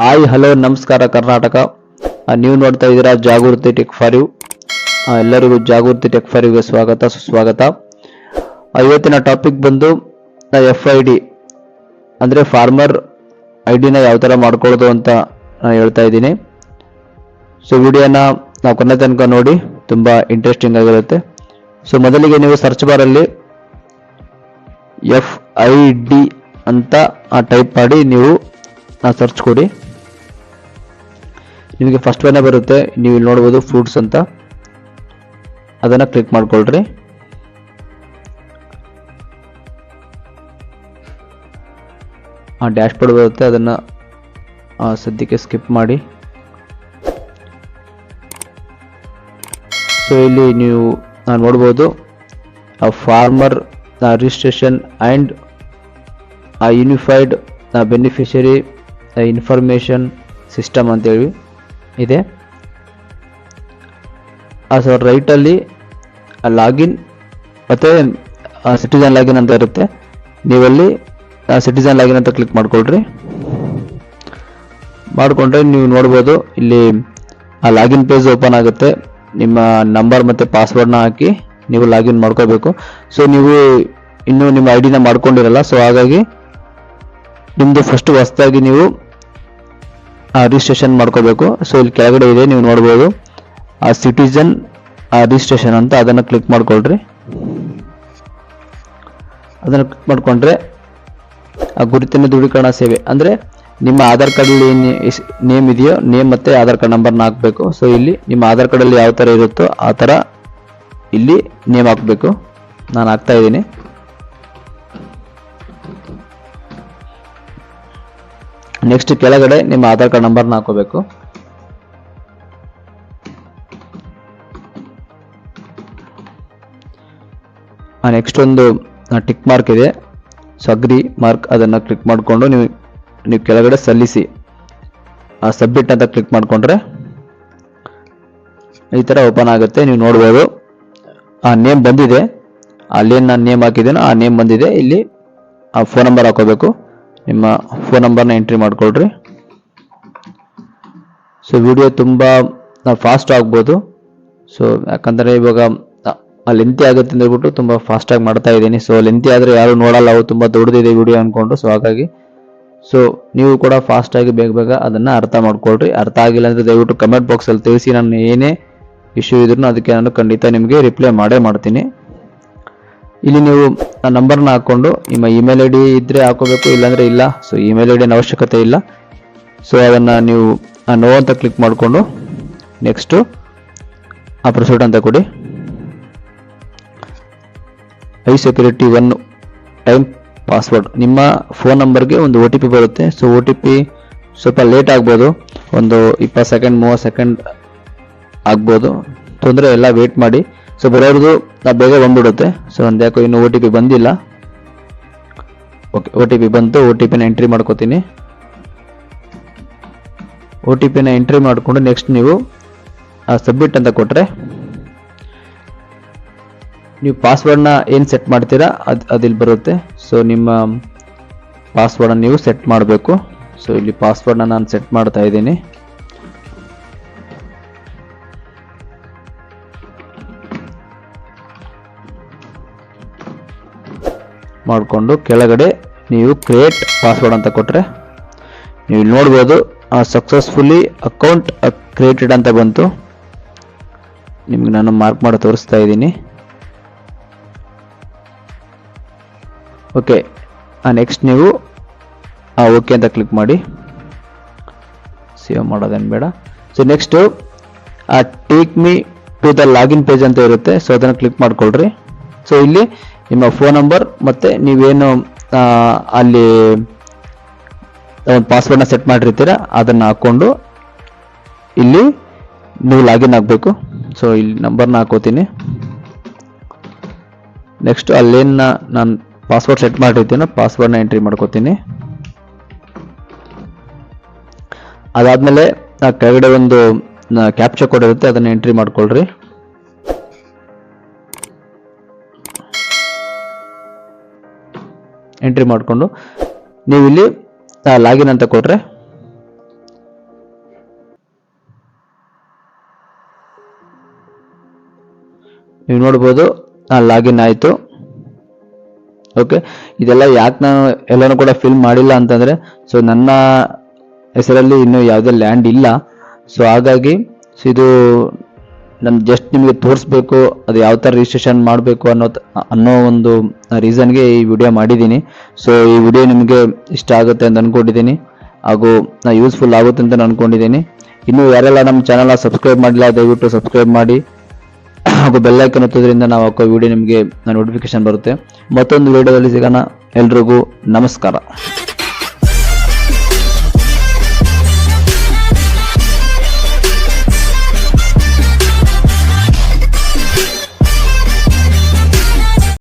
Hi hello ನಮಸ್ಕಾರ ಕರ್ನಾಟಕ. ನೀವು ನೋಡ್ತಾ ಇದ್ದೀರಾ ಜಾಗೃತಿ ಟೆಕ್ ಫಾರ್ ಯು. ಎಲ್ಲರಿಗೂ ಜಾಗೃತಿ ಟೆಕ್ ಫಾರ್ ಯುಗೆ ಸ್ವಾಗತ ಸುಸ್ವಾಗತ. ಇವತ್ತಿನ ಟಾಪಿಕ್ ಬಂದು FID ಅಂದರೆ ಫಾರ್ಮರ್ ಐಡಿನ ಯಾವ ಥರ ಮಾಡ್ಕೊಳ್ಳೋದು ಅಂತ ನಾನು ಹೇಳ್ತಾ ಇದ್ದೀನಿ. ಸೊ ವಿಡಿಯೋನ ನಾವು ಕೊನೆ ತನಕ ನೋಡಿ, ತುಂಬ ಇಂಟ್ರೆಸ್ಟಿಂಗ್ ಆಗಿರುತ್ತೆ. ಸೊ ಮೊದಲಿಗೆ ನೀವು ಸರ್ಚ್ ಬಾರಲ್ಲಿ FID ಅಂತ ಟೈಪ್ ಮಾಡಿ ನೀವು ಸರ್ಚ್ ಕೊಡಿ. ನಿಮಗೆ ಫಸ್ಟ್ ಒನ್ನೇ ಬರುತ್ತೆ, ನೀವು ಇಲ್ಲಿ ನೋಡ್ಬೋದು ಫ್ರೂಟ್ಸ್ ಅಂತ, ಅದನ್ನು ಕ್ಲಿಕ್ ಮಾಡ್ಕೊಳ್ರಿ. ಡ್ಯಾಶ್ ಬೋರ್ಡ್ ಬರುತ್ತೆ, ಅದನ್ನು ಸದ್ಯಕ್ಕೆ ಸ್ಕಿಪ್ ಮಾಡಿ. ಸೊ ಇಲ್ಲಿ ನೀವು ನೋಡ್ಬೋದು farmer registration and unified beneficiary information system ಅಂತೇಳಿ ಇದೆ. ಸೊ ರೈಟಲ್ಲಿ ಲಾಗಿನ್ ಮತ್ತು ಸಿಟಿಜನ್ ಲಾಗಿನ್ ಅಂತ ಇರುತ್ತೆ. ನೀವಲ್ಲಿ ಸಿಟಿಜನ್ ಲಾಗಿನ್ ಅಂತ ಕ್ಲಿಕ್ ಮಾಡ್ಕೊಳ್ರಿ. ಮಾಡಿಕೊಂಡ್ರೆ ನೀವು ನೋಡ್ಬೋದು ಇಲ್ಲಿ ಲಾಗಿನ್ ಪೇಜ್ ಓಪನ್ ಆಗುತ್ತೆ. ನಿಮ್ಮ ನಂಬರ್ ಮತ್ತು ಪಾಸ್ವರ್ಡ್ನ ಹಾಕಿ ನೀವು ಲಾಗಿನ್ ಮಾಡ್ಕೋಬೇಕು. ಸೊ ನೀವು ಇನ್ನೂ ನಿಮ್ಮ ಐಡಿನ ಮಾಡ್ಕೊಂಡಿರಲ್ಲ, ಸೊ ಹಾಗಾಗಿ ನಿಮ್ಮದು ಫಸ್ಟ್ ಹೊಸದಾಗಿ ನೀವು ರಿಜಿಸ್ಟ್ರೇಷನ್ ಮಾಡ್ಕೋಬೇಕು. ಸೊ ಇಲ್ಲಿ ಕೆಳಗಡೆ ಇದೆ, ನೀವು ನೋಡ್ಬೋದು ಸಿಟಿಜನ್ ರಿಜಿಸ್ಟ್ರೇಷನ್ ಅಂತ, ಅದನ್ನು ಕ್ಲಿಕ್ ಮಾಡ್ಕೊಳ್ರಿ. ಅದನ್ನು ಕ್ಲಿಕ್ ಮಾಡಿಕೊಂಡ್ರೆ ಗುರುತಿನ ದೃಢೀಕರಣ ಸೇವೆ ಅಂದರೆ ನಿಮ್ಮ ಆಧಾರ್ ಕಾರ್ಡಲ್ಲಿ ಏನು ನೇಮ್ ಇದೆಯೋ ನೇಮ್ ಮತ್ತು ಆಧಾರ್ ಕಾರ್ಡ್ ನಂಬರ್ನ ಹಾಕಬೇಕು. ಸೊ ಇಲ್ಲಿ ನಿಮ್ಮ ಆಧಾರ್ ಕಾರ್ಡಲ್ಲಿ ಯಾವ ಥರ ಇರುತ್ತೋ ಆ ಥರ ಇಲ್ಲಿ ನೇಮ್ ಹಾಕಬೇಕು. ನಾನು ಹಾಕ್ತಾ ಇದ್ದೀನಿ. ನೆಕ್ಸ್ಟ್ ಕೆಳಗಡೆ ನಿಮ್ಮ ಆಧಾರ್ ಕಾರ್ಡ್ ನಂಬರ್ನ ಹಾಕೋಬೇಕು. ನೆಕ್ಸ್ಟ್ ಒಂದು ಟಿಕ್ ಮಾರ್ಕ್ ಇದೆ, ಸೊ ಅಗ್ರಿ ಮಾರ್ಕ್, ಅದನ್ನು ಕ್ಲಿಕ್ ಮಾಡಿಕೊಂಡು ನೀವು ಕೆಳಗಡೆ ಸಲ್ಲಿಸಿ ಸಬ್ಮಿಟ್ ಅಂತ ಕ್ಲಿಕ್ ಮಾಡಿಕೊಂಡ್ರೆ ಈ ಥರ ಓಪನ್ ಆಗುತ್ತೆ. ನೀವು ನೋಡ್ಬೋದು ನೇಮ್ ಬಂದಿದೆ, ಅಲ್ಲೇನು ನಾನು ನೇಮ್ ಹಾಕಿದ್ದೇನೋ ಆ ನೇಮ್ ಬಂದಿದೆ. ಇಲ್ಲಿ ಫೋನ್ ನಂಬರ್ ಹಾಕೋಬೇಕು. ನಿಮ್ಮ ಫೋನ್ ನಂಬರ್ನ ಎಂಟ್ರಿ ಮಾಡ್ಕೊಳ್ರಿ. ಸೊ ವಿಡಿಯೋ ತುಂಬ ಫಾಸ್ಟ್ ಆಗ್ಬೋದು. ಸೊ ಯಾಕಂದರೆ ಇವಾಗ ಲೆಂತಿ ಆಗುತ್ತೆ ಅಂತ ಹೇಳ್ಬಿಟ್ಟು ತುಂಬ ಫಾಸ್ಟಾಗಿ ಮಾಡ್ತಾ ಇದ್ದೀನಿ. ಸೊ ಲೆಂತಿ ಆದರೆ ಯಾರು ನೋಡಲ್ಲ, ಅವು ತುಂಬ ದೊಡ್ಡದಿದೆ ವಿಡಿಯೋ ಅಂದ್ಕೊಂಡು. ಸೊ ಹಾಗಾಗಿ ಸೊ ನೀವು ಕೂಡ ಫಾಸ್ಟಾಗಿ ಬೇಗ ಅದನ್ನು ಅರ್ಥ ಮಾಡ್ಕೊಳ್ರಿ. ಅರ್ಥ ಆಗಿಲ್ಲ ಅಂದರೆ ದಯವಿಟ್ಟು ಕಮೆಂಟ್ ಬಾಕ್ಸಲ್ಲಿ ತಿಳಿಸಿ. ನಾನು ಏನೇ ಇಶ್ಯೂ ಇದ್ರೂ ಅದಕ್ಕೆ ನಾನು ಖಂಡಿತ ನಿಮಗೆ ರಿಪ್ಲೈ ಮಾಡೇ ಇಲ್ಲಿ ನೀವು ನಂಬರ್ನ ಹಾಕ್ಕೊಂಡು ನಿಮ್ಮ ಇಮೇಲ್ ಐ ಡಿ ಇದ್ದರೆ ಹಾಕೋಬೇಕು, ಇಲ್ಲಾಂದರೆ ಇಲ್ಲ. ಸೊ ಇಮೇಲ್ ಐ ಡಿನ ಅವಶ್ಯಕತೆ ಇಲ್ಲ. ಸೊ ಅದನ್ನು ನೀವು ನೋ ಅಂತ ಕ್ಲಿಕ್ ಮಾಡಿಕೊಂಡು ನೆಕ್ಸ್ಟು ಪ್ರೊಸೀಡ್ ಅಂತ ಕೊಡಿ. ಸೆಕ್ಯೂರಿಟಿ 1 ಟೈಮ್ ಪಾಸ್ವರ್ಡ್, ನಿಮ್ಮ ಫೋನ್ ನಂಬರ್ಗೆ ಒಂದು OTP ಬರುತ್ತೆ. ಸೊ OTP ಸ್ವಲ್ಪ ಲೇಟ್ ಆಗ್ಬೋದು, ಒಂದು 20 ಸೆಕೆಂಡ್ 30 ಸೆಕೆಂಡ್ ಆಗ್ಬೋದು, ತೊಂದರೆ ಎಲ್ಲ ವೇಟ್ ಮಾಡಿ. ಸೊ ಬರೋದು ಬೇಗ ಬಂದ್ಬಿಡುತ್ತೆ. ಸೊ ಒಂದು ಯಾಕೋ ಇನ್ನೂ OTP ಬಂದಿಲ್ಲ. ಓಕೆ, OTP ಬಂತು. OTPನ ಎಂಟ್ರಿ ಮಾಡ್ಕೋತೀನಿ. OTPನ ಎಂಟ್ರಿ ಮಾಡಿಕೊಂಡು ನೆಕ್ಸ್ಟ್ ನೀವು ಸಬ್ಮಿಟ್ ಅಂತ ಕೊಟ್ಟರೆ ನೀವು ಪಾಸ್ವರ್ಡ್ನ ಏನು ಸೆಟ್ ಮಾಡ್ತೀರಾ ಅದಿಲ್ಲಿ ಬರುತ್ತೆ. ಸೊ ನಿಮ್ಮ ಪಾಸ್ವರ್ಡನ್ನು ನೀವು ಸೆಟ್ ಮಾಡಬೇಕು. ಸೊ ಇಲ್ಲಿ ಪಾಸ್ವರ್ಡ್ನ ನಾನು ಸೆಟ್ ಮಾಡ್ತಾ ಇದ್ದೀನಿ. ಮಾಡಿಕೊಂಡು ಕೆಳಗಡೆ ನೀವು ಕ್ರಿಯೇಟ್ ಪಾಸ್ವರ್ಡ್ ಅಂತ ಕೊಟ್ಟರೆ ನೀವು ಇಲ್ಲಿ ನೋಡ್ಬೋದು ಸಕ್ಸಸ್ಫುಲಿ ಅಕೌಂಟ್ ಕ್ರಿಯೇಟೆಡ್ ಅಂತ ಬಂತು. ನಿಮ್ಗೆ ನಾನು ಮಾರ್ಕ್ ಮಾಡಿ ತೋರಿಸ್ತಾ ಇದ್ದೀನಿ. ಓಕೆ, ನೆಕ್ಸ್ಟ್ ನೀವು ಓಕೆ ಅಂತ ಕ್ಲಿಕ್ ಮಾಡಿ. ಸೇವ್ ಮಾಡೋದೇನು ಬೇಡ. So next take me to the login page ಅಂತ ಇರುತ್ತೆ. ಸೊ ಅದನ್ನು ಕ್ಲಿಕ್ ಮಾಡ್ಕೊಳ್ರಿ. ಸೊ ಇಲ್ಲಿ ನಿಮ್ಮ ಫೋನ್ ನಂಬರ್ ಮತ್ತು ನೀವೇನು ಅಲ್ಲಿ ಒಂದು ಪಾಸ್ವರ್ಡ್ನ ಸೆಟ್ ಮಾಡಿರ್ತೀರ ಅದನ್ನು ಹಾಕ್ಕೊಂಡು ಇಲ್ಲಿ ನೀವು ಲಾಗಿನ್ ಆಗಬೇಕು. ಸೊ ಇಲ್ಲಿ ನಂಬರ್ನ ಹಾಕೋತೀನಿ. ನೆಕ್ಸ್ಟ್ ಅಲ್ಲೇನು ನಾನು ಪಾಸ್ವರ್ಡ್ ಸೆಟ್ ಮಾಡಿರ್ತೀನೋ ಪಾಸ್ವರ್ಡ್ನ ಎಂಟ್ರಿ ಮಾಡ್ಕೋತೀನಿ. ಅದಾದಮೇಲೆ ಕೆಳಗಡೆ ಒಂದು ಕ್ಯಾಪ್ಚಾ ಕೋಡ್ ಇರುತ್ತೆ, ಅದನ್ನು ಎಂಟ್ರಿ ಮಾಡ್ಕೊಳ್ರಿ. ಎಂಟ್ರಿ ಮಾಡಿಕೊಂಡು ನೀವು ಇಲ್ಲಿ ಲಾಗಿನ್ ಅಂತ ಕೊಟ್ರೆ ನೀವು ನೋಡ್ಬೋದು ಲಾಗಿನ್ ಆಯಿತು. ಓಕೆ, ಇದೆಲ್ಲ ಯಾಕೆ ನಾನು ಎಲ್ಲನೂ ಕೂಡ ಫಿಲ್ ಮಾಡಿಲ್ಲ ಅಂತಂದರೆ, ಸೊ ನನ್ನ ಹೆಸರಲ್ಲಿ ಇನ್ನೂ ಯಾವುದೇ ಲ್ಯಾಂಡ್ ಇಲ್ಲ. ಸೊ ಹಾಗಾಗಿ ಇದು ನಾನು ಜಸ್ಟ್ ನಿಮಗೆ ತೋರಿಸ್ಬೇಕು ಅದು ಯಾವ ಥರ ರಿಜಿಸ್ಟ್ರೇಷನ್ ಮಾಡಬೇಕು ಅನ್ನೋ ಒಂದು ರೀಸನ್ಗೆ ಈ ವಿಡಿಯೋ ಮಾಡಿದ್ದೀನಿ. ಸೊ ಈ ವಿಡಿಯೋ ನಿಮಗೆ ಇಷ್ಟ ಆಗುತ್ತೆ ಅಂತ ಅಂದ್ಕೊಂಡಿದ್ದೀನಿ, ಹಾಗೂ ಯೂಸ್ಫುಲ್ ಆಗುತ್ತೆ ಅಂತ ಅಂದ್ಕೊಂಡಿದ್ದೀನಿ. ಇನ್ನೂ ಯಾರೆಲ್ಲ ನಮ್ಮ ಚಾನಲ್ನ ಸಬ್ಸ್ಕ್ರೈಬ್ ಮಾಡಿಲ್ಲ ದಯವಿಟ್ಟು ಸಬ್ಸ್ಕ್ರೈಬ್ ಮಾಡಿ, ಹಾಗೂ ಬೆಲ್ ಐಕನ್ ಒತ್ತೋದ್ರಿಂದ ನಾವು ಹಾಕೋ ವಿಡಿಯೋ ನಿಮಗೆ ನೋಟಿಫಿಕೇಶನ್ ಬರುತ್ತೆ. ಮತ್ತೊಂದು ವಿಡಿಯೋದಲ್ಲಿ ಸಿಗೋಣ. ಎಲ್ರಿಗೂ ನಮಸ್ಕಾರ.